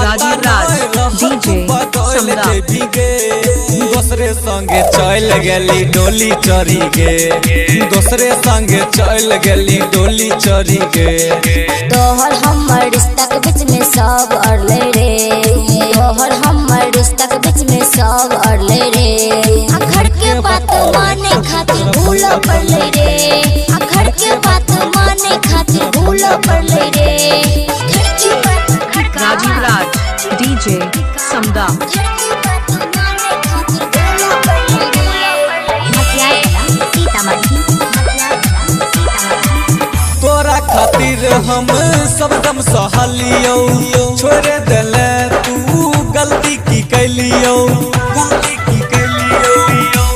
राजीव राज DJ समदा दूसरे संगे चल गेली डोली चढ़ी गे दूसरे संगे चल गेली डोली चढ़ी गे तोहर हमर रिश्ता के बीच में सब अड़ले रे तोहर हमर रिश्ता के बीच में सब अड़ले रे अखड़ के बात माने खातिर भूल पड़ले रे अखड़ के बात माने खातिर भूल पड़ले रे राजीव राज डीजे समदा तोरा खातिर हम सब दम सहलियो छोड़ देले तू गलती की कैलियो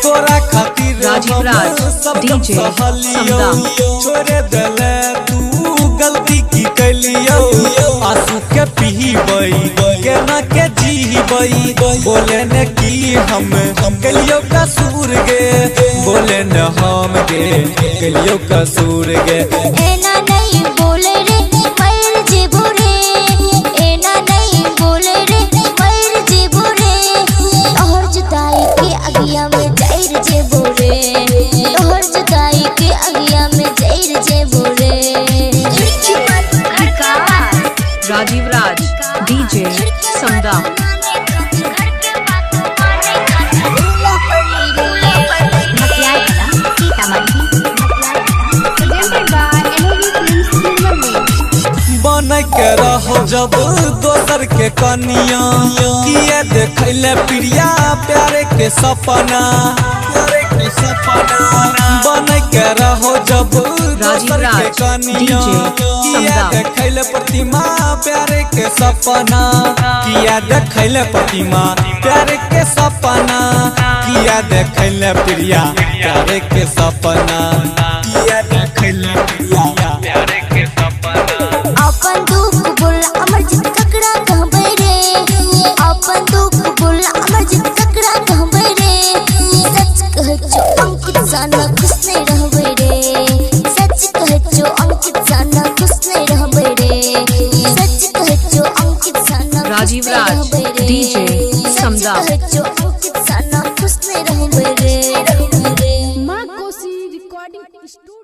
तोरा खातिर राजीव राज सब दम डीजे सहलियो समदा छोड़ देले तू गलती की कैलियो आंसू के पीबई केना के जीबई बोले न की हम कलियो कसूर गे बोले न हम गे कलियो कसूर गे एना नहीं बोले रे मर जेबो रे एना नहीं बोले रे मर जेबो रे तोहर जुदाई के अगिया में जाइर जेबो रे तोहर जुदाई के अगिया में जाइर जेबो रे राजीव राज डीजे समदा बन के रहो जब दोसर के कनिया किए देखले प्रिया प्यारे के सपना बन के रहो जब दोसर के कनिया किए देखले प्रतिमा प्यारे के सपना किया देखले प्रतिमा प्यारे के सपना किया देखले प्रिया प्यारे के सपना किया देखले प्रिया प्यारे के सपना अपन दुख बोल अमर जित ककरा कहबै रे अपन दुख बोल अमर जित ककरा कहबै रे सच कहै छो अंकित जाना खुश नहीं रहबै रे सच कहै छो अंकित जाना खुश नहीं रहबै रे सच कहै छो अंकित जाना राजीव राज डीजे समदा कहै छो अंकित जाना खुश नहीं रहबै रे माँ कोसी रिकॉर्डिंग स्टूडियो।